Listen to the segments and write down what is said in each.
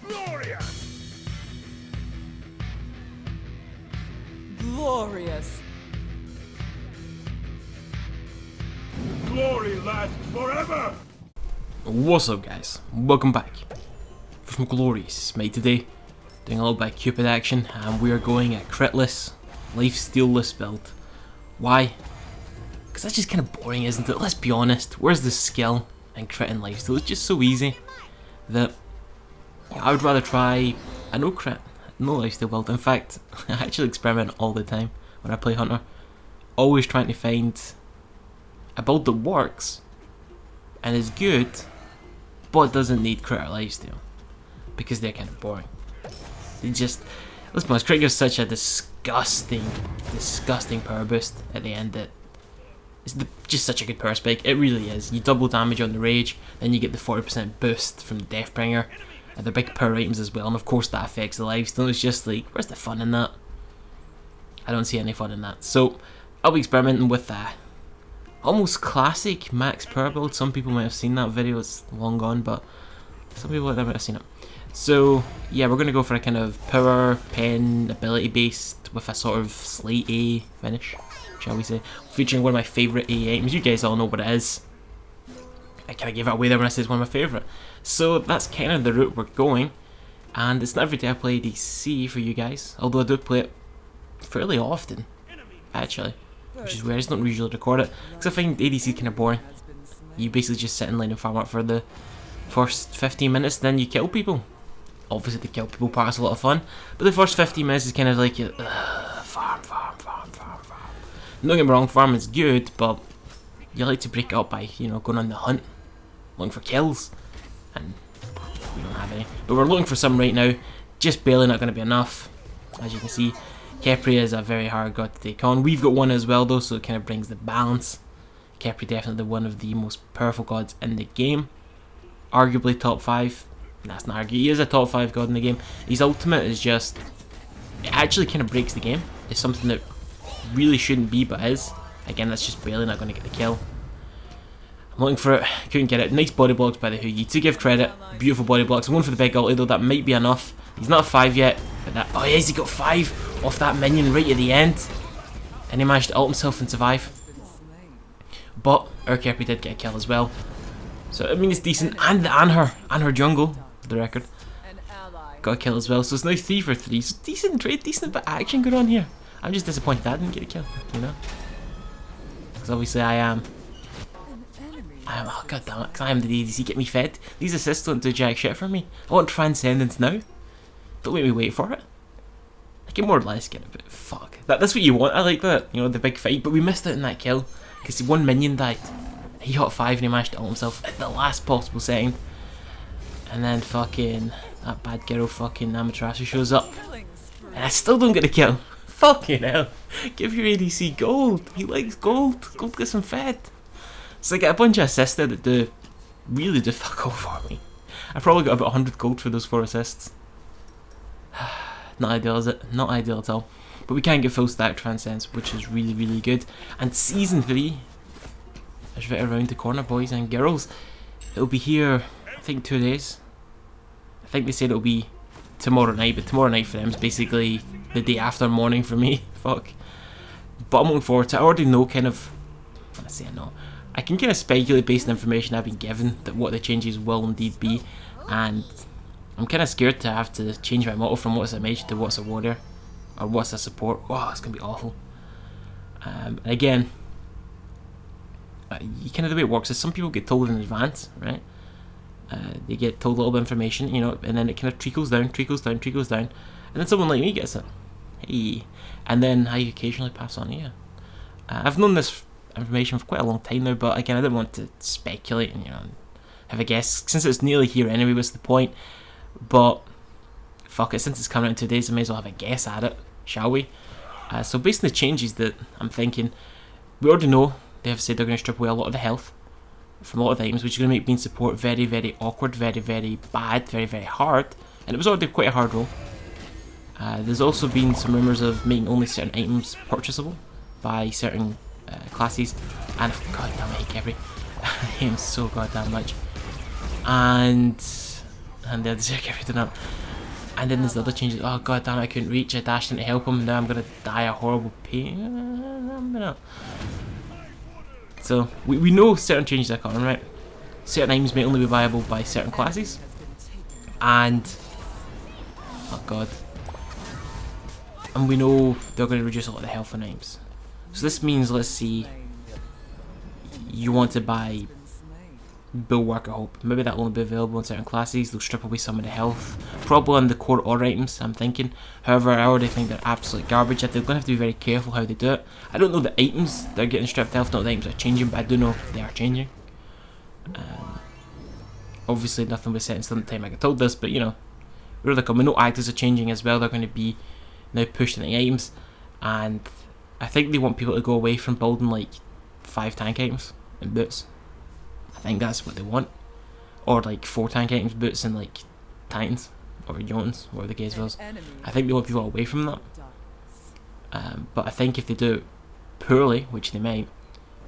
Glorious. Glory lasts forever! What's up guys, welcome back for some Glorious Smite today, doing a little bit of Cupid action, and we are going a critless, lifesteal-less build. Why? Because that's just kind of boring, isn't it? Let's be honest, where's the skill in crit and lifesteal? It's just so easy that I would rather try a no crit, no lifesteal build. In fact, I actually experiment all the time when I play Hunter, always trying to find a build that works and is good but doesn't need crit or lifesteal, because they're kind of boring. They just, let's be honest, crit gives such a disgusting power boost at the end that it's just such a good power spike. It really is. You double damage on the rage, then you get the 40% boost from the Deathbringer, and they're big power items as well, and of course that affects the lifesteal. It's just like, where's the fun in that? I don't see any fun in that. So I'll be experimenting with that almost classic max power build. Some people might have seen that video, it's long gone, but some people might have seen it. So yeah, we're going to go for a kind of power pen ability based with a sort of slate A finish, shall we say, featuring one of my favourite A items. You guys all know what it is. I kind of gave it away there when I said it's one of my favourite. So that's kind of the route we're going, and it's not every day I play ADC for you guys, although I do play it fairly often actually, which is weird. I just don't usually record it because I find ADC kind of boring. You basically just sit in line and farm up for the first 15 minutes, then you kill people. Obviously the kill people part is a lot of fun, but the first 15 minutes is kind of like farm. Don't get me wrong, farming is good, but you like to break it up by, you know, going on the hunt, looking for kills, and we don't have any. But we're looking for some right now, just barely not going to be enough. As you can see, Khepri is a very hard god to take on. We've got one as well though, so it kind of brings the balance. Khepri definitely one of the most powerful gods in the game. Arguably top 5. That's not arguing. He is a top 5 god in the game. His ultimate is just, it actually kind of breaks the game. It's something that really shouldn't be, but is. Again, that's just barely not going to get the kill. I'm looking for it, couldn't get it. Nice body blocks by the Hugi, to give credit. Beautiful body blocks. I'm going for the big ulti though, that might be enough. He's not a 5 yet, but that, oh yes, he got 5 off that minion right at the end. And he managed to ult himself and survive. But our Khepri did get a kill as well. So I mean it's decent, and her jungle, for the record. Got a kill as well, so it's now 3 for 3. So decent trade, decent bit of action going on here. I'm just disappointed I didn't get a kill, you know? Because obviously I am, oh god damn it, because I am the ADC, get me fed. These assists don't do jack shit for me. I want Transcendence now. Don't make me wait for it. I can more or less get it, but fuck. That's what you want, I like that, you know, the big fight, but we missed out in that kill, because one minion died. He got 5 and he managed to ult himself at the last possible second. And then fucking, that bad girl fucking Amaterasu shows up. And I still don't get a kill. Fucking hell. Give your ADC gold. He likes gold. Gold gets him fed. So I get a bunch of assists there that really do fuck all for me. I probably got about 100 gold for those 4 assists. Not ideal, is it? Not ideal at all. But we can get full stack Transcends, which is really, really good. And Season 3 is right around the corner, boys and girls. It'll be here, I think, 2 days. I think they said it'll be tomorrow night, but tomorrow night for them is basically the day after morning for me. Fuck. But I'm looking forward to it. I already know kind of, I say I know, I can kind of speculate based on information I've been given that what the changes will indeed be, and I'm kind of scared to have to change my motto from what's a mage to what's a warrior, or what's a support. Oh, it's going to be awful. And again, kind of the way it works is some people get told in advance, right? They get told a little bit of information, you know, and then it kind of trickles down, and then someone like me gets it. Hey, and then I occasionally pass on to you. I've known this information for quite a long time now, but again, I didn't want to speculate and, you know, have a guess, since it's nearly here anyway. What's the point? But fuck it, since it's coming out in 2 days, I may as well have a guess at it, shall we? So based on the changes that I'm thinking, we already know they have said they're going to strip away a lot of the health from a lot of items, which is going to make being support very, very awkward, very, very bad, very, very hard. And it was already quite a hard role. There's also been some rumours of making only certain items purchasable by certain classes. And god damn it, I hate Khepri. I hate him so goddamn much. And and they had to circle everything up. And then there's the other changes. Oh god damn it, I couldn't reach. I dashed in to help him. Now I'm gonna die a horrible pain. So we know certain changes are coming, right? Certain items may only be viable by certain classes. And oh god. And we know they're going to reduce a lot of the health on items. So this means, let's see, you want to buy Bulwark, I hope. Maybe that will only be available in certain classes. They'll strip away some of the health. Probably on the core ore items, I'm thinking. However, I already think they're absolute garbage. They're going to have to be very careful how they do it. I don't know the items that are getting stripped health, not the items are changing, but I do know they are changing. Obviously, nothing was set in stone at the time I got told this, but you know, where they come. We know actors are changing as well. They're going to be now pushed into items, and I think they want people to go away from building like 5 tank items and boots. I think that's what they want, or like 4 tank items, boots, and like Titans or Jones, whatever the case was. I think they want people away from that. But I think if they do it poorly, which they might,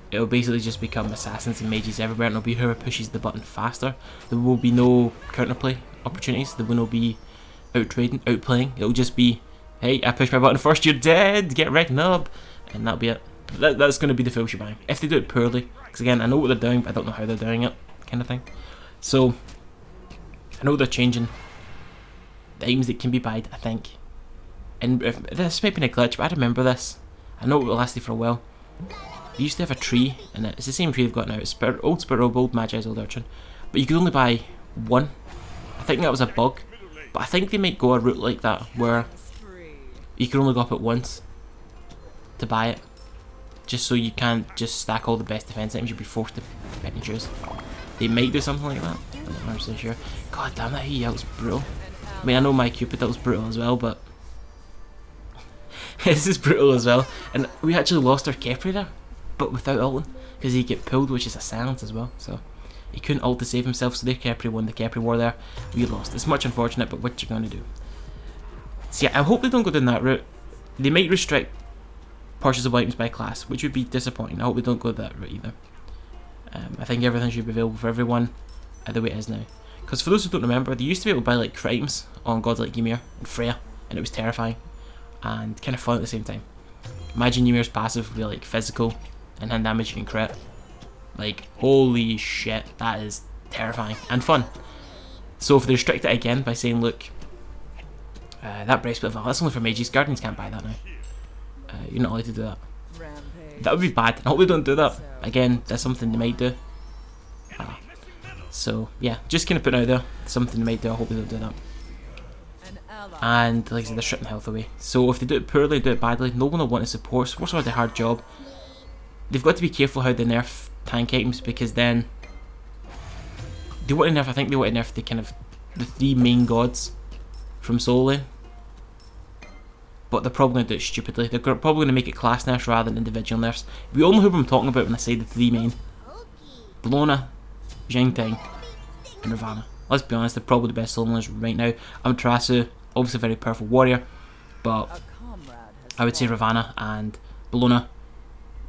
it'll basically just become assassins and mages everywhere, and it'll be whoever pushes the button faster. There will be no counterplay opportunities. There will not be out-trading, outplaying. It'll just be, hey, I pushed my button first, you're dead, get wrecked, nub, and that'll be it. That's going to be the full shebang. If they do it poorly, because again, I know what they're doing, but I don't know how they're doing it, kind of thing. So, I know they're changing the items that can be buyed, I think. And if, this might be a glitch, but I remember this. I know it will last you for a while. They used to have a tree, and it's the same tree they've got now. It's old Spirit, old Magi's, old Urchin. But you could only buy 1. I think that was a bug. But I think they might go a route like that, where you can only go up at once to buy it. Just so you can't just stack all the best defense items, you'll be forced to pick and choose. They might do something like that. I'm not 100% sure. God damn that, that was brutal. I mean, I know my Cupid, that was brutal as well, but this is brutal as well. And we actually lost our Kepri there, but without ulting, because he get pulled, which is a silence as well. So he couldn't ult to save himself, so their Kepri won the Kepri war there. We lost. It's much unfortunate, but what you gonna do? So yeah, I hope they don't go down that route. They might restrict purchasable items by class, which would be disappointing. I hope we don't go that route either. I think everything should be available for everyone the way it is now. Because for those who don't remember, they used to be able to buy like crit items on gods like Ymir and Freya, and it was terrifying and kind of fun at the same time. Imagine Ymir's passive would be like physical and hand damage and crit. Like, holy shit, that is terrifying and fun. So if they restrict it again by saying, look, that breastplate of valor, that's only for mages, guardians can't buy that now. You're not allowed to do that. That would be bad. I hope they don't do that. Again, that's something they might do. So yeah, just kind of put it out there. Something they might do. I hope they don't do that. And like I said, they're stripping health away. So if they do it poorly, do it badly, no one will want to support. Support's already a hard job. They've got to be careful how they nerf tank items, because then they want to nerf. I think they want to nerf the kind of the 3 main gods from solo lane. But they're probably going to do it stupidly. They're probably going to make it class nerfs rather than individual nerfs. We all know who I'm talking about when I say the 3 main. Bellona, Jingting, and Ravana. Let's be honest, they're probably the best solo laners right now. Amaterasu, obviously a very powerful warrior, but I would say Ravana and Bellona,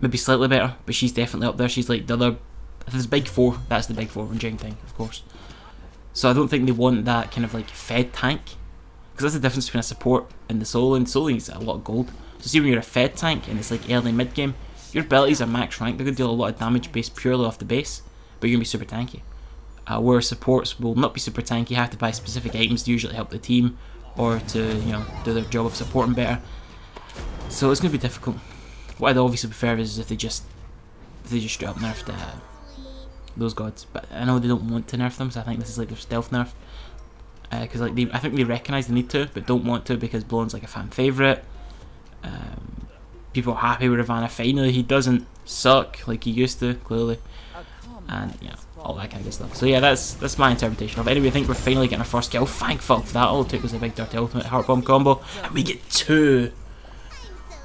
maybe slightly better, but she's definitely up there. She's like the other, if there's big 4, that's the big 4, and Jingting, of course. So I don't think they want that kind of like fed tank. Because that's the difference between a support and the solo, and solo needs a lot of gold. So see, when you're a fed tank and it's like early mid game, your abilities are max rank, they're going to deal a lot of damage based purely off the base, but you're going to be super tanky. Where supports will not be super tanky, you have to buy specific items to usually help the team, or to, you know, do their job of supporting better. So it's going to be difficult. What I'd obviously prefer is if they just straight up nerfed those gods, but I know they don't want to nerf them, so I think this is like their stealth nerf. Because like I think they recognise the need to, but don't want to, because Blone's like a fan favourite. People are happy with Ravana. Finally, he doesn't suck like he used to, clearly, and you know, all that kind of good stuff. So yeah, that's my interpretation of it. Anyway, I think we're finally getting our first kill. Thank fuck for that. All it took was a big dirty ultimate heart bomb combo, and we get 2.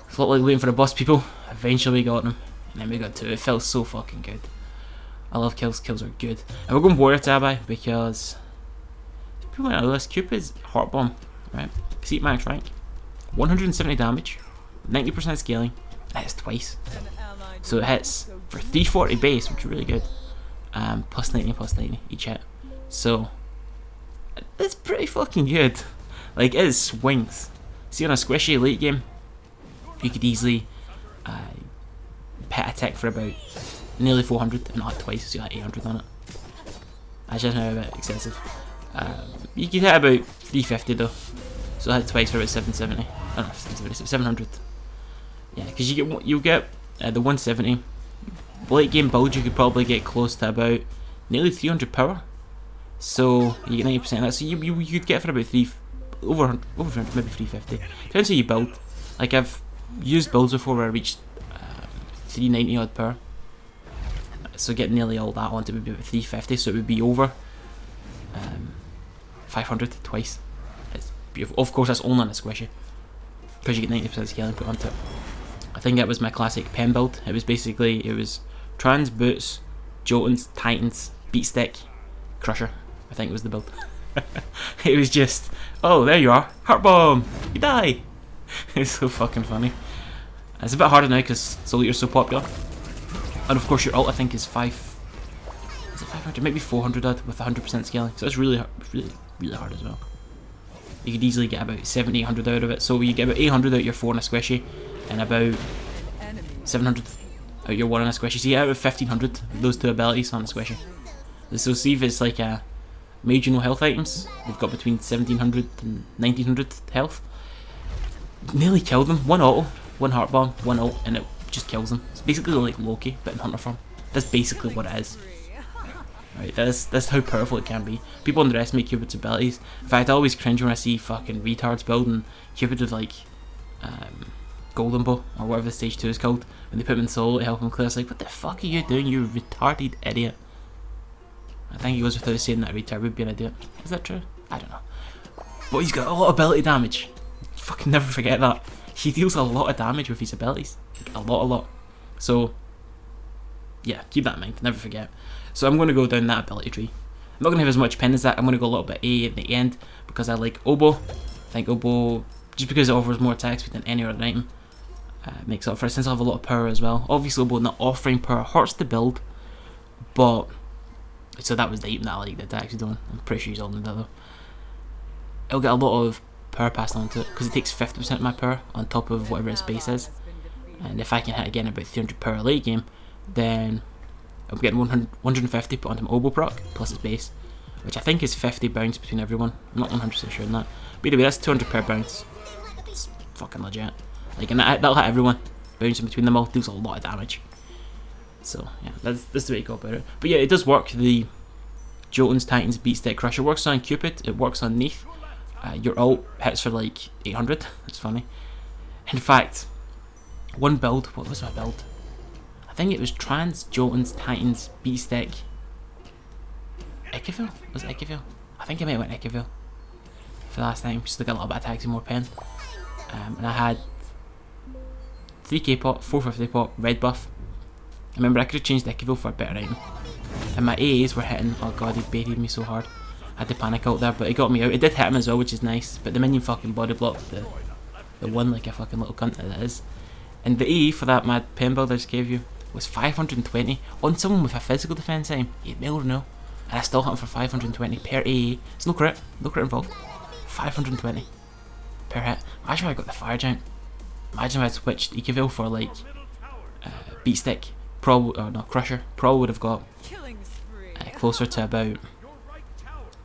It's not like waiting for a boss, people. Eventually we got them, and then we got 2. It felt so fucking good. I love kills. Kills are good, and we're going warrior Tabai because people might know this. Cupid's heart bomb, right? Exceed max rank, 170 damage, 90% scaling, and it hits twice. So it hits for 340 base, which is really good. Plus 90 each hit. So It's pretty fucking good. Like, it swings. See, on a squishy late game, you could easily pet a tick for about nearly 400, and not twice, so you got 800 on it. That's just now a bit excessive. You could hit about 350 though, so I hit twice for about 770. Oh no, 770, 700. Yeah, because you'll get the 170. Late game build, you could probably get close to about nearly 300 power. So you get 90% of that. So you could get for about over 300, maybe 350. Depends how you build. Like, I've used builds before where I reached 390 odd power. So get nearly all that onto maybe about 350. So it would be over 500 twice. It's beautiful. Of course, that's only on a squishy, because you get 90% scaling put onto it. I think that was my classic pen build. It was trans, boots, Jotuns, Titans, beat stick, crusher. I think it was the build. It was just, oh, there you are, heart bomb, you die. It's so fucking funny. It's a bit harder now because Soul Eater's so popular, and of course your ult I think is 500, maybe 400 odd with 100% scaling. So it's really hard as well. You could easily get about 700-800 out of it. So you get about 800 out your 4 in a squishy, and about 700 out your 1 in a squishy. So you get about 1500 those two abilities on a squishy. So see if it's like a mage no health items. They've got between 1700 and 1900 health. Nearly killed them. One auto, one heart bomb, one ult, and it just kills them. It's basically like Loki, but in hunter form. That's basically what it is. Right, that's how powerful it can be. People underestimate Cupid's abilities. In fact, I always cringe when I see fucking retards building Cupid with like Golden Bow or whatever the stage 2 is called. When they put him in solo to help him clear, it's like, what the fuck are you doing, you retarded idiot? I think he goes without saying that a retard would be an idiot. Is that true? I don't know. But he's got a lot of ability damage. Fucking never forget that. He deals a lot of damage with his abilities. Like, a lot. So yeah, keep that in mind, never forget. So I'm going to go down that ability tree. I'm not going to have as much pen as that. I'm going to go a little bit A at the end because I like Oboe. I think Oboe, just because it offers more attack speed than any other item, makes up for it, since I have a lot of power as well. Obviously Oboe not offering power hurts the build, but so that was the item that I like the attack speed on. I'm pretty sure he's on that though. It'll get a lot of power passed on to it because it takes 50% of my power on top of whatever its base is. And if I can hit again about 300 power late game, then I'm getting 150 put onto my Oboe proc plus its base, which I think is 50 bounce between everyone. I'm not 100% sure on that. But anyway, that's 200 per bounce. It's fucking legit. Like, and that'll hit everyone. Bouncing between them all deals a lot of damage. So yeah, that's the way to go about it. But yeah, it does work. The Jotuns, Titans, Beat Stick, Crusher works on Cupid. It works on Neath. Your ult hits for like 800. It's funny. In fact, one build. What was my build? I think it was Trans, Jotuns, Titans, Beat Stick, Icaville? Was it Icaville? I think I might have went Icaville for the last time, just to get a little bit of attacks and more pen. And I had 3k pot, 450 pot, red buff. Remember, I could have changed Icaville for a better item. And my AAs were hitting. Oh god, he baited me so hard. I had to panic out there, but it got me out. It did hit him as well, which is nice. But the minion fucking body blocked the one like a fucking little cunt that it is. And the AE for that mad pen build I just gave you was 520 on someone with a physical defense item, 8 mil or no, and I still hit him for 520 per AE. It's no crit involved. 520 per hit. Imagine if I got the fire giant. Imagine if I switched Icaville for like Beat Stick, Crusher. Probably would have got closer to about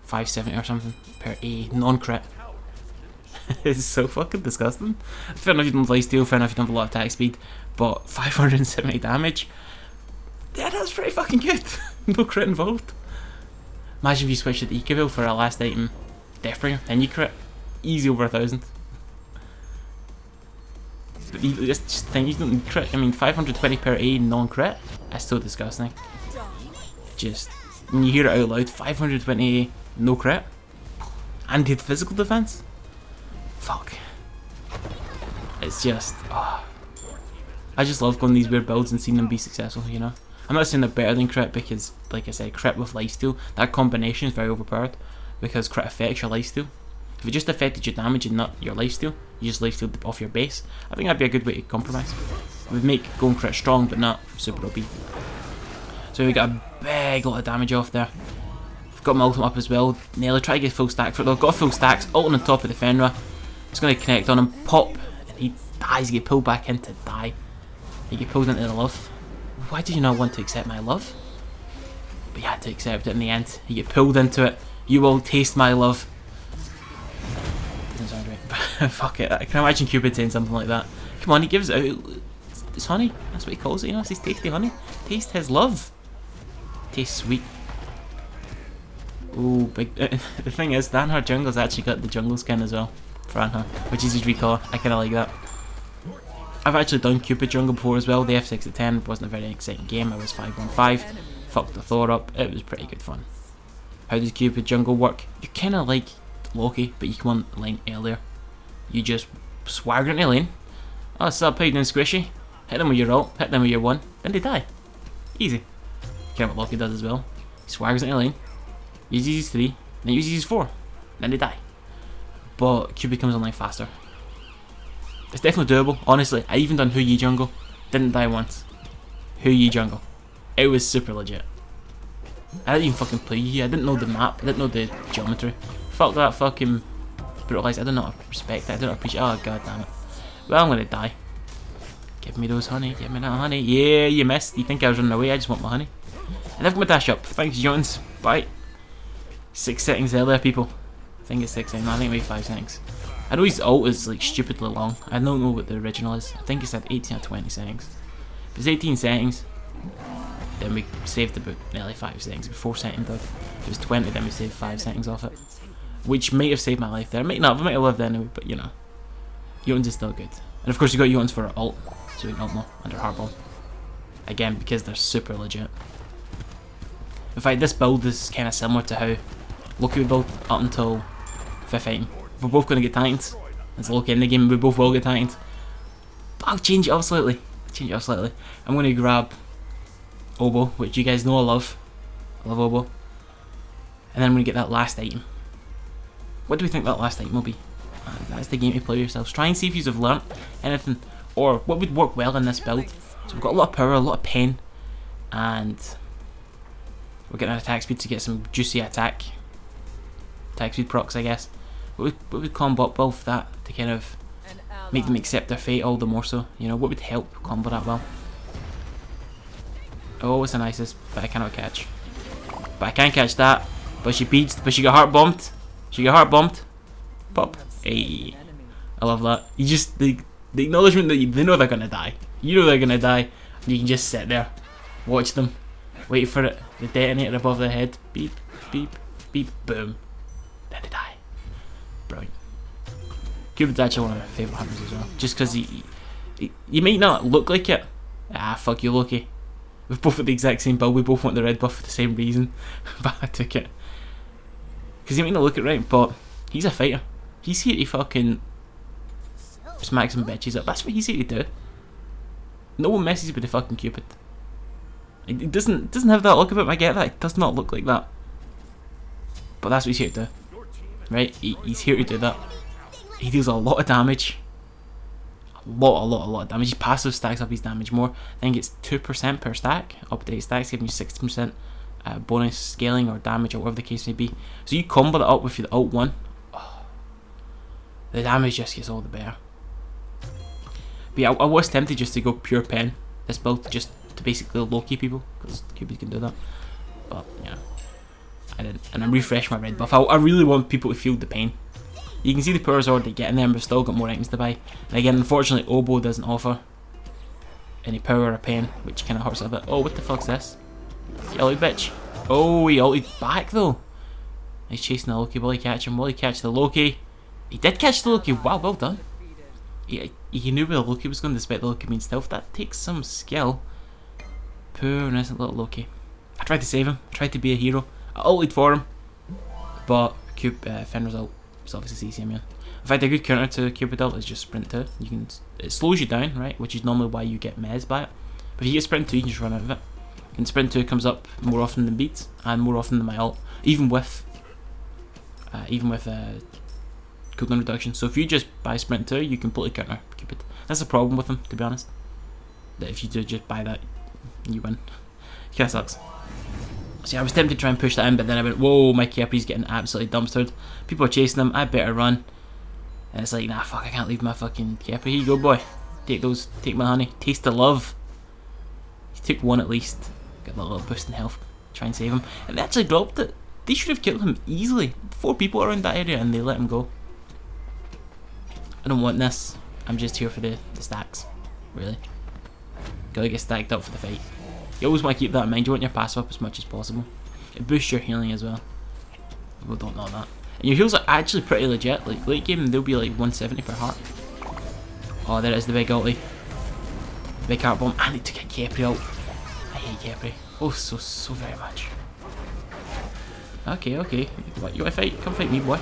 570 or something per AE, non-crit. It's so fucking disgusting. Fair enough you don't have lifesteal, fair enough you don't have a lot of attack speed, but 570 damage? Yeah, that's pretty fucking good. No crit involved. Imagine if you switched to Icaville for a last item, Deathbringer, then you crit. Easy over 1000. But just think, you don't need crit. I mean, 520 per A non-crit? That's so disgusting. Just, when you hear it out loud, 520 A, no crit? And he had physical defense? Fuck. It's just, I just love going these weird builds and seeing them be successful, you know. I'm not saying they're better than crit because, like I said, crit with lifesteal, that combination is very overpowered because crit affects your lifesteal. If it just affected your damage and not your lifesteal, you just lifesteal off your base, I think that'd be a good way to compromise. It would make going crit strong but not super OP. So we got a big lot of damage off there. I've got my ultimate up as well. Nearly try to get full stack for it though. Got full stacks, ult on the top of the Fenrir. It's going to connect on him, pop, and he dies. You get pulled back into die. You get pulled into the love. Why did you not want to accept my love? But you had to accept it in the end. You get pulled into it. You will taste my love. Doesn't sound right. Fuck it. I can imagine Cupid saying something like that. Come on, he gives it out. It's honey. That's what he calls it, you know. It's his tasty honey. Taste his love. Tastes sweet. Ooh, big. The thing is, that her jungle's actually got the jungle skin as well for Anha, which is his recolor. I kind of like that. I've actually done Cupid jungle before as well. The F6 at 10 wasn't a very exciting game. I was 5-on-5. Fucked the Thor up. It was pretty good fun. How does Cupid jungle work? You're kind of like Loki, but you come on the lane earlier. You just swagger into the lane. Oh, what's up, how you doing, Squishy? Hit them with your ult, hit them with your one, then they die. Easy. Kind of what Loki does as well. He swaggers into the lane, uses his 3, then uses his 4, then they die. But Cupid comes online faster. It's definitely doable, honestly. I even done Who Ye jungle, didn't die once. Who Ye jungle. It was super legit. I didn't even fucking play Yi, I didn't know the map, I didn't know the geometry. Fuck that fucking brutalized, I don't know, respect it, I don't appreciate it. Oh god damn it. Well, I'm gonna die. Give me those honey, give me that honey. Yeah, you missed. You think I was running away, I just want my honey. And I've got my dash up. Thanks, Jones. Bye. 6 seconds earlier, people. I think it's 6 seconds, no, I think maybe 5 seconds. I know his ult is like stupidly long. I don't know what the original is. I think it's at 18 or 20 seconds. If it's 18 seconds, then we saved about nearly 5 seconds. 4 seconds though. If it was 20, then we saved 5 seconds off it. Which might have saved my life there. Might not, I might have lived anyway, but you know. Jotuns is still good. And of course you got Jotuns for ult, so we can ult more under Heartbomb. Again, because they're super legit. In fact, this build is kind of similar to how Loki would build up until 5th item. We're both going to get Titans. It's Loki in the game, we both will get Titans. But I'll change it up slightly. I'm going to grab Oboe, which you guys know I love. I love Oboe. And then I'm going to get that last item. What do we think that last item will be? That's the game to play yourselves. Try and see if you have learnt anything, or what would work well in this build. So we've got a lot of power, a lot of pain, and we're getting an attack speed to get some juicy attack speed procs, I guess. What would combo up well with that to kind of make them accept their fate all the more so? You know, what would help combo that well? Oh, it's a nicest, but I cannot catch. But I can catch that. But she beats, but she got heart bombed. Pop. Hey, I love that. You just the acknowledgement that they know they're gonna die. You know they're gonna die, and you can just sit there, watch them, wait for it. The detonator above their head. Beep, beep, beep, boom. Then they die. Brilliant. Cupid's actually one of my favourite hunters as well. Just because he might not look like it. Ah, fuck you, Loki. We've both got the exact same build. We both want the red buff for the same reason, but I took it. Because he might not look it right, but he's a fighter. He's here to fucking smack some bitches up. That's what he's here to do. No one messes with the fucking Cupid. It doesn't have that look about him. I get that. It does not look like that. But that's what he's here to do. Right? He's here to do that. He deals a lot of damage. A lot of damage. His passive stacks up his damage more. I think it's 2% per stack. Up to 8 stacks, giving you 60% bonus scaling or damage or whatever the case may be. So you combo that up with your ult 1. Oh, the damage just gets all the better. But yeah, I was tempted just to go pure pen. This build just to basically low-key people, because Cupid can do that. But yeah, I didn't. And I'm refreshing my red buff. I really want people to feel the pain. You can see the power's already getting there, and we've still got more items to buy. And again, unfortunately, Oboe doesn't offer any power or pain, which kind of hurts a bit. Oh, what the fuck's this? Get ulted, bitch. Oh, he ulted back though. He's chasing the Loki. Will he catch him? Will he catch the Loki? He did catch the Loki. Wow, well done. He knew where the Loki was going despite the Loki being stealth. That takes some skill. Poor innocent little Loki. I tried to save him. I tried to be a hero. I ulted for him. But Fenrir's ult is obviously CC him, yeah. In fact, a good counter to Cupid ult is just sprint 2. It slows you down, right? Which is normally why you get mez by it. But if you get sprint 2, you can just run out of it. And sprint 2 comes up more often than beats, and more often than my ult. Even with cooldown reduction. So if you just buy sprint 2, you completely counter Cupid. That's the problem with him, to be honest. That if you do just buy that, you win. Kinda sucks. See, I was tempted to try and push that in, but then I went, whoa, my Capri's getting absolutely dumpstered. People are chasing him, I better run. And it's like, nah, fuck, I can't leave my fucking Capri. Here you go, boy. Take those, take my honey. Taste the love. He took one at least. Got a little boost in health. Try and save him. And they actually dropped it. They should have killed him easily. 4 people around that area and they let him go. I don't want this. I'm just here for the stacks. Really. Gotta get stacked up for the fight. You always want to keep that in mind. You want your passive up as much as possible. It boosts your healing as well. People don't know that. And your heals are actually pretty legit. Like late game, they'll be like 170 per heart. Oh, there is the big ulti. Big heart bomb. I need to get Capri ult. I hate Capri. Oh, so very much. Okay, okay. What, you want to fight? Come fight me, boy.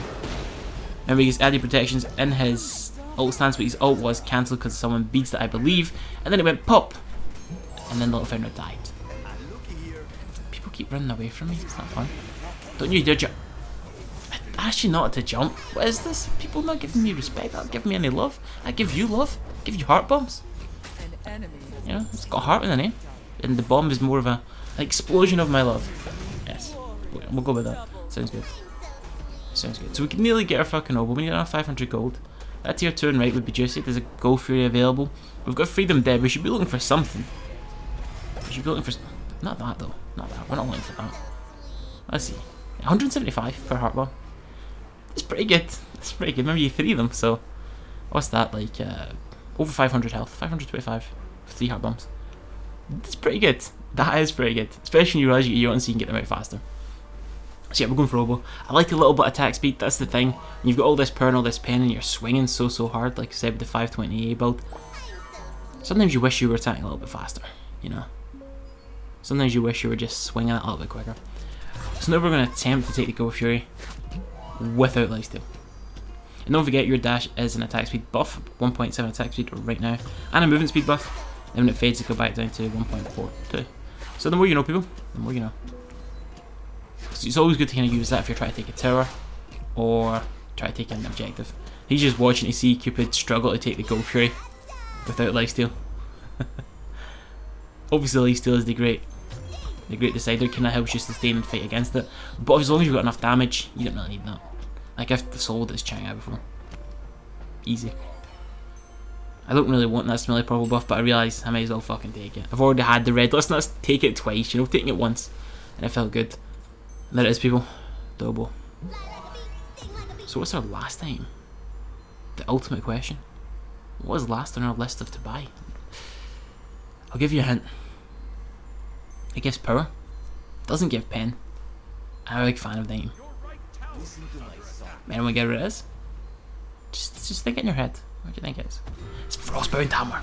Remember, he gets added protections in his ult stance, but his ult was cancelled because someone beats it, I believe. And then it went pop. And then the little founder died. People keep running away from me. It's not fun. Don't you dare jump. I asked you not to jump. What is this? People not giving me respect. Not giving me any love. I give you love. I give you heart bombs. You know, it's got heart in the name. And the bomb is more of an explosion of my love. Yes. We'll go with that. Sounds good. Sounds good. So we can nearly get our fucking oboe. We need another 500 gold. That tier 2 and right would be juicy. There's a gold fury available. We've got freedom dead. We should be looking for something. We should be looking for... Not that though. Not that. We're not looking for that. Let's see. 175 per heart bomb. It's pretty good. It's pretty good. Remember you 3 of them, so... What's that, like, over 500 health. 525 with 3 heart bombs. It's pretty good. That is pretty good. Especially when you realise you get so you can get them out faster. So yeah, we're going for oboe. I like a little bit of attack speed, that's the thing. When you've got all this power and all this pen and you're swinging so hard, like I said with the 520A build. Sometimes you wish you were attacking a little bit faster, you know. Sometimes you wish you were just swinging it a little bit quicker. So now we're going to attempt to take the Gold Fury without lifesteal. And don't forget your dash is an attack speed buff, 1.7 attack speed right now, and a movement speed buff. Then when it fades it go back down to 1.42. So the more you know, people, the more you know. So it's always good to kind of use that if you're trying to take a tower or try to take an objective. He's just watching to see Cupid struggle to take the Gold Fury without lifesteal. Obviously lifesteal is the great decider, kind of helps you sustain and fight against it. But as long as you've got enough damage, you don't really need that. Like I've sold this Chang out before. Easy. I don't really want that smelly purple buff, but I realise I might as well fucking take it. I've already had the red. Let's not take it twice, you know, taking it once. And it felt good. And there it is, people. The oboe. So what's our last time? The ultimate question. What was last on our list of to buy? I'll give you a hint. It gives power. Doesn't give pen. I'm a big fan of Dime. Anyone get what it is? Just think it in your head. What do you think it is? It's Frostbound Hammer.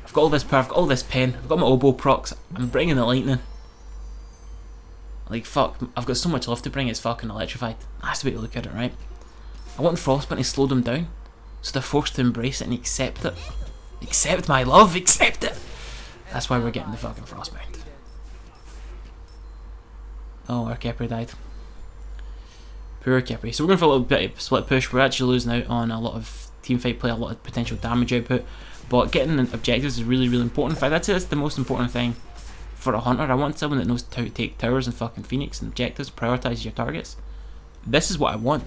I've got all this power, I've got all this pen, I've got my oboe procs, I'm bringing the lightning. Like fuck, I've got so much love to bring, it's fucking electrified. That's the way to look at it, right? I want Frostbound to slow them down, so they're forced to embrace it and accept it. Accept my love, accept it! That's why we're getting the fucking Frostbound. Oh, our Kepri died. Poor Kepri. So we're going for a little bit of split push. We're actually losing out on a lot of teamfight play, a lot of potential damage output, but getting objectives is really important. In fact, I'd say that's the most important thing for a hunter. I want someone that knows how to take towers and fucking phoenix and objectives, prioritize your targets. This is what I want.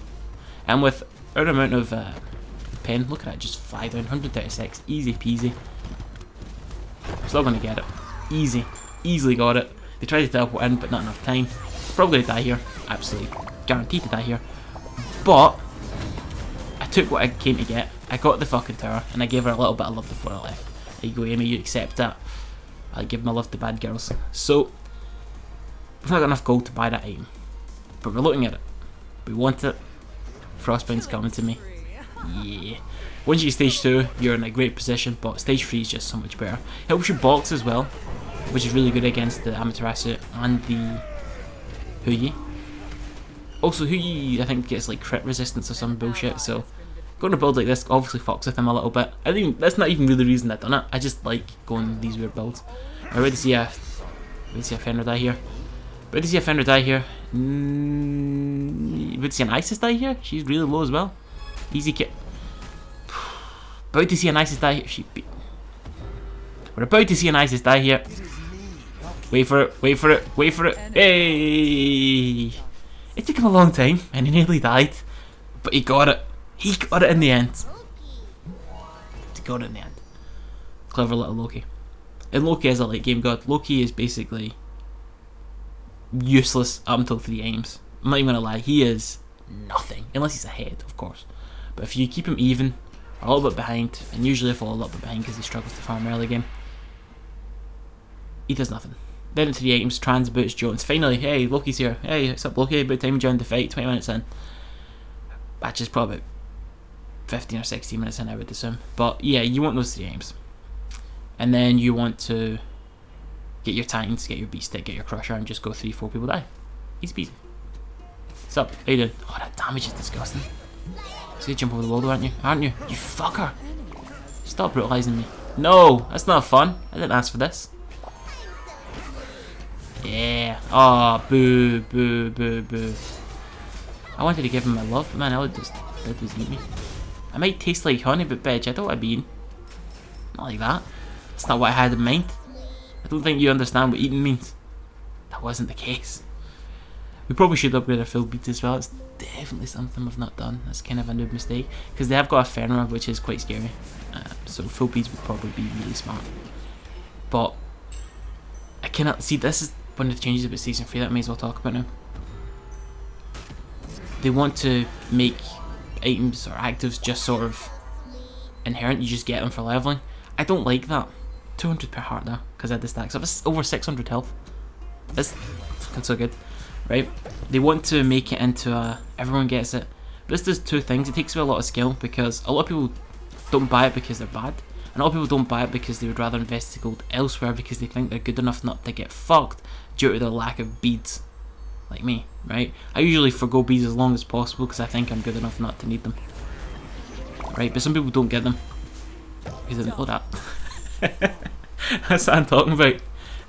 And with our amount of pen, look at that, just fly down, 136, easy peasy. Still gonna get it. Easy. Easily got it. They tried to teleport in, but not enough time. Probably gonna die here. Absolutely guaranteed to die here. But I took what I came to get. I got the fucking tower, and I gave her a little bit of love before I left. There you go, Amy, you accept that. I give my love to bad girls. So, we've not got enough gold to buy that item. But we're looking at it. We want it. Frostbound's coming to me. Yeah. Once you get stage 2, you're in a great position, but stage 3 is just so much better. Helps you box as well, which is really good against the Amaterasu and the Huyi. Also, Huyi, I think, gets like crit resistance or some bullshit, so going to build like this obviously fucks with him a little bit. I think that's not even really the reason I've done it. I just like going these weird builds. I'm ready to see a Fenrir die here. Ready to see a Fenrir die here. Ready to see an Isis die here. She's really low as well. Easy kit. About to see an Isis die here. We're about to see an Isis die here. Wait for it, wait for it, wait for it. Hey! It took him a long time and he nearly died. But he got it. He got it in the end. He got it in the end. Clever little Loki. And Loki is a late game god. Loki is basically useless up until 3 items. I'm not even gonna lie, he is nothing. Unless he's ahead, of course. But if you keep him even, or a little bit behind, and usually I fall a little bit behind because he struggles to farm early game, he does nothing. Then at 3 items, trans boots Jones. Finally, hey, Loki's here. Hey, what's up, Loki? About time you joined the fight, 20 minutes in. Match is probably about 15 or 16 minutes in, I would assume. But yeah, you want those 3 items. And then you want to get your Titans, get your Beast Stick, get your Crusher, and just go 3-4 people die. Easy peasy. What's up? How you doing? Oh, that damage is disgusting. So you jump over the wall though, aren't you? Aren't you? You fucker! Stop brutalising me. No! That's not fun. I didn't ask for this. Yeah. Oh, boo, boo, boo, boo. I wanted to give him my love, but man, all it just did was eat me. I might taste like honey, but bitch, I don't want to be eaten. Not like that. That's not what I had in mind. I don't think you understand what eating means. That wasn't the case. We probably should upgrade our full beats as well. It's definitely something we've not done. That's kind of a noob mistake. Because they have got a Fenrir, which is quite scary. So full beats would probably be really smart. But I cannot see, this is one of the changes about Season 3 that I may as well talk about now. They want to make items or actives just sort of inherent. You just get them for leveling. I don't like that. 200 per heart now, because I had the stacks up. It's over 600 health. That's fucking so good, right? They want to make it into a everyone gets it. But this does 2 things. It takes away a lot of skill, because a lot of people don't buy it because they're bad. And a lot of people don't buy it because they would rather invest the gold elsewhere because they think they're good enough not to get fucked due to their lack of beads. Like me, right? I usually forgo beads as long as possible because I think I'm good enough not to need them. Right? But some people don't get them because they don't know that. That's what I'm talking about.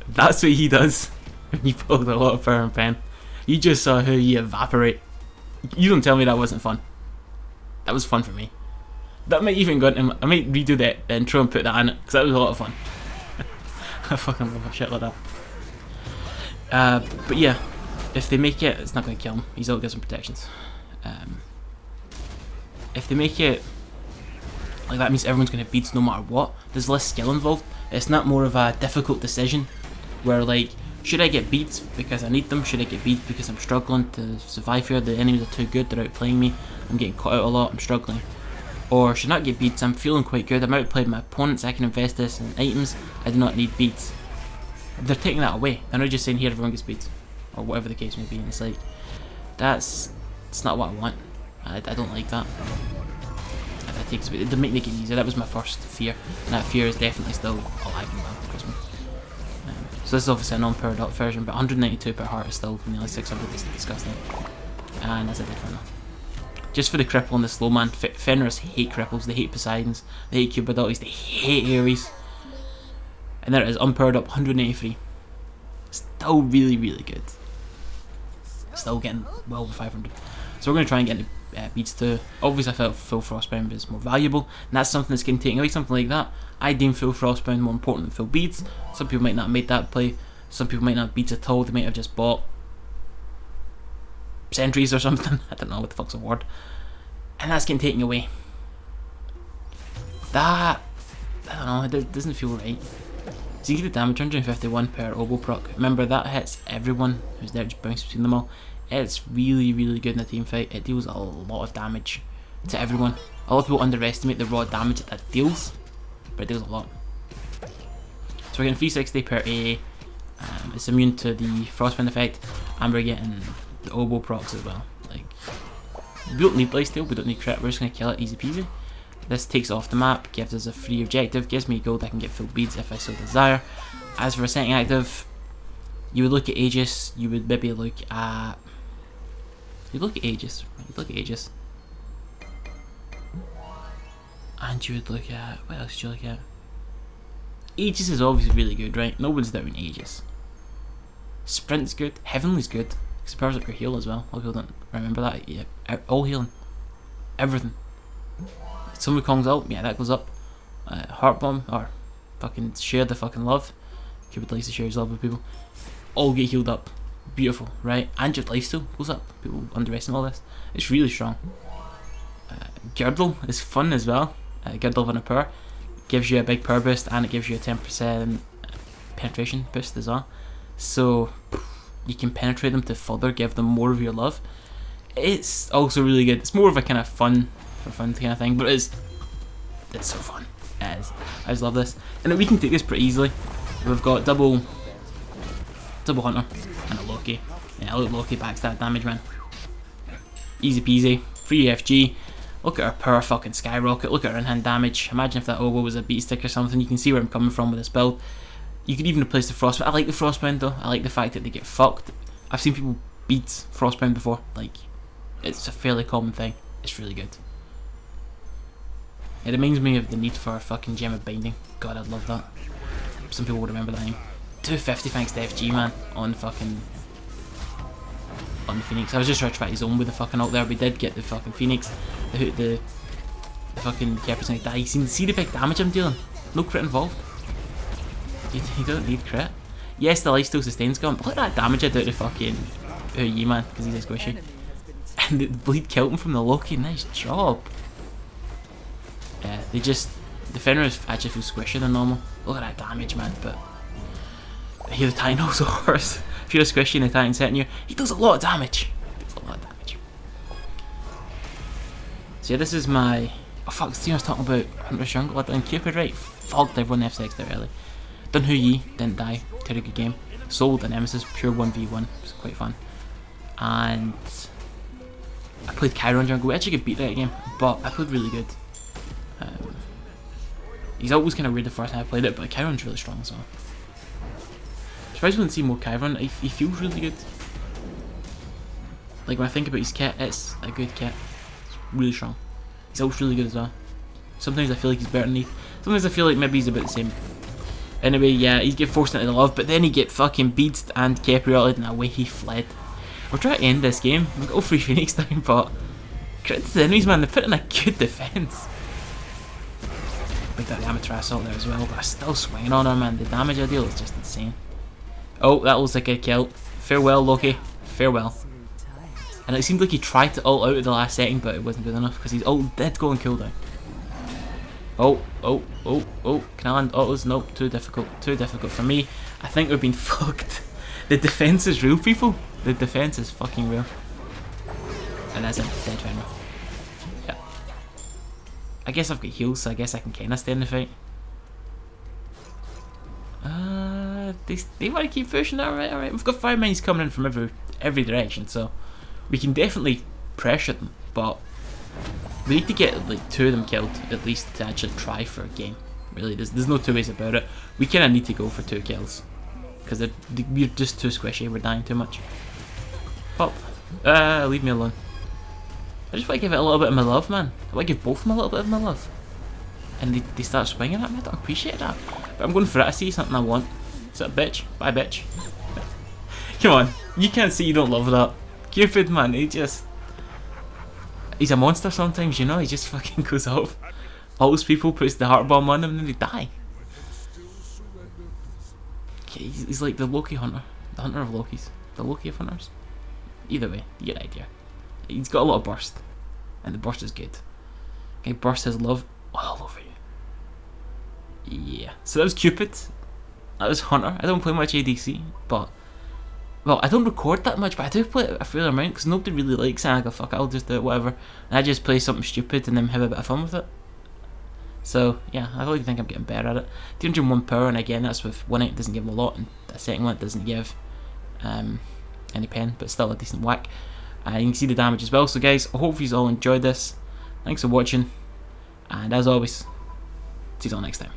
That's what he does when you pulled a lot of power and pen. You just saw how you evaporate. You don't tell me that wasn't fun. That was fun for me. That might even go into, I might redo the intro and put that in it because that was a lot of fun. I fucking love a shit like that. But yeah, if they make it, it's not going to kill him. He's all got some protections. If they make it like that means everyone's going to beats no matter what, there's less skill involved. It's not more of a difficult decision where like, should I get beats because I need them? Should I get beats because I'm struggling to survive here? The enemies are too good, they're outplaying me, I'm getting caught out a lot, I'm struggling. Or should I not get beats? I'm feeling quite good, I'm outplayed my opponents, I can invest this in items, I do not need beats. They're taking that away. They're not just saying here everyone gets beats. Or whatever the case may be. And it's like, it's not what I want. I don't like that. That takes away. It doesn't make it easier. That was my first fear. And that fear is definitely still alive and well. Trust me. So this is obviously a non-powered up version, but 192 per heart is still nearly 600. It's disgusting. And that's a dead final. Just for the cripple and the slow man, Fenris hate cripples, they hate Poseidons, they hate Cupid ADCs, they hate Ares. And there it is, unpowered up, 183. Still really, really good. Still getting well over 500. So we're going to try and get into beads too. Obviously I felt full frostbound is more valuable, and that's something that's getting taken away, something like that. I deem full frostbound more important than full beads. Some people might not have made that play, some people might not have beads at all, they might have just bought sentries or something. I don't know what the fuck's a word. And that's getting taken away. That, I don't know, it doesn't feel right. So you get the damage, 151 per oboe proc. Remember that hits everyone who's there, just bounce between them all. It's really, really good in a team fight. It deals a lot of damage to everyone. A lot of people underestimate the raw damage that deals, but it deals a lot. So we're getting 360 per AA. It's immune to the frostbound effect, and we're getting the oboe procs as well. Like, we don't need lifesteal, we don't need crit, we're just going to kill it easy peasy. This takes off the map, gives us a free objective, gives me gold, I can get full beads if I so desire. As for a setting active, you would look at Aegis, you would maybe look at... You'd look at Aegis, you'd look at Aegis. And you would look at... What else would you look at? Aegis is obviously really good, right? No one's down Aegis. Sprint's good, Heavenly's good, because it powers up your heal as well. A lot of people don't remember that. Yeah, all healing. Everything. Some Wukong's ult, yeah, that goes up. Heart bomb, or fucking share the fucking love. Cupid likes to share his love with people. All get healed up. Beautiful, right? And your lifesteal goes up. People underestimate all this. It's really strong. Girdle is fun as well. Girdle of an power gives you a big power boost, and it gives you a 10% penetration boost as well. So you can penetrate them to further give them more of your love. It's also really good. It's more of a kind of fun kind of thing, but it's so fun. I just love this, and we can take this pretty easily. We've got double hunter and a Loki. Yeah, look, Loki backstab damage, man. Easy peasy. Free FG. Look at our power fucking skyrocket. Look at our in-hand damage. Imagine if that Ogo was a beat stick or something. You can see where I'm coming from with this build. You could even replace the Frostbound. I like the Frostbound though. I like the fact that they get fucked. I've seen people beat Frostbound before. Like, it's a fairly common thing. It's really good. It reminds me of the need for a fucking gem of binding. God, I'd love that. Some people would remember that name. 250 thanks to FG, man, on the Phoenix. I was just trying to try his own with the fucking ult there. We did get the fucking Phoenix. The fucking Jefferson die. See the big damage I'm dealing? No crit involved. He doesn't need crit. Yes, the lifesteal sustains gun, but look at that damage I do to fucking Yi, man, because he's a squishy. And the bleed killed him from the Loki. Nice job. Yeah, the Fenris actually feels squishier than normal. Look at that damage, man. But here the Titan also worse. If you're a squishy and the Titan's hitting you, he does a lot of damage. So yeah, this is my... Oh fuck, see I was talking about Hunter's Jungle. I done Cupid, right? Fucked everyone F6 there early. Done Yi, didn't die. Very good game. Sold a Nemesis, pure 1v1. It was quite fun. And I played Chiron Jungle. We actually could beat that game, but I played really good. He's always kind of weird the first time I played it, but Chiron's really strong as well. Surprised we didn't see more Chiron. He feels really good. Like when I think about his kit, it's a good kit. It's really strong. He's also really good as well. Sometimes I feel like he's better than Neith. Sometimes I feel like maybe he's about the same. Anyway, yeah, he'd get forced into the love, but then he get fucking beadsed and caprioted, and away he fled. We're trying to end this game. We've got all 3 Phoenix down, but credit to the enemies, man. They put in a good defense. Like that Amaterasu assault there as well, but I'm still swinging on her, man. The damage I deal is just insane. Oh, that looks like a kill. Farewell, Loki. Farewell. And it seemed like he tried to ult out at the last second, but it wasn't good enough because his ult did go on cooldown. Oh. Can I land autos? Nope, too difficult. Too difficult for me. I think we've been fucked. The defense is real, people. The defense is fucking real. And that's a dead Fenrir. Yeah. I guess I've got heals, so I guess I can kind of stay in the fight. They want to keep pushing. Alright. We've got 5 minions coming in from every direction, so we can definitely pressure them, but we need to get like 2 of them killed at least to actually try for a game. Really, there's no 2 ways about it. We kind of need to go for 2 kills because we're just too squishy. We're dying too much. Pop. Leave me alone. I just want to give it a little bit of my love, man. I want to give both of them a little bit of my love. And they start swinging at me. I don't appreciate that. But I'm going for it. I see something I want. Is that a bitch? Bye, bitch. Come on. You can't see you don't love that. Cupid, man. He's a monster sometimes, you know. He just fucking goes off. Ults people, puts the heart bomb on them, and then they die. Okay, he's like the Loki hunter. The hunter of Lokis. The Loki of hunters. Either way, you get the idea. He's got a lot of burst. And the burst is good. Okay, burst his love all over you. Yeah. So that was Cupid. That was Hunter. I don't play much ADC, but... Well, I don't record that much, but I do play it a fair amount, because nobody really likes it, and I go, fuck, I'll just do it, whatever. And I just play something stupid and then have a bit of fun with it. So, yeah, I really think I'm getting better at it. 201 power, and again, that's with one it doesn't give a lot, and the second one it doesn't give any pen, but still a decent whack. You can see the damage as well. So guys, I hope you all enjoyed this. Thanks for watching, and as always, see you all next time.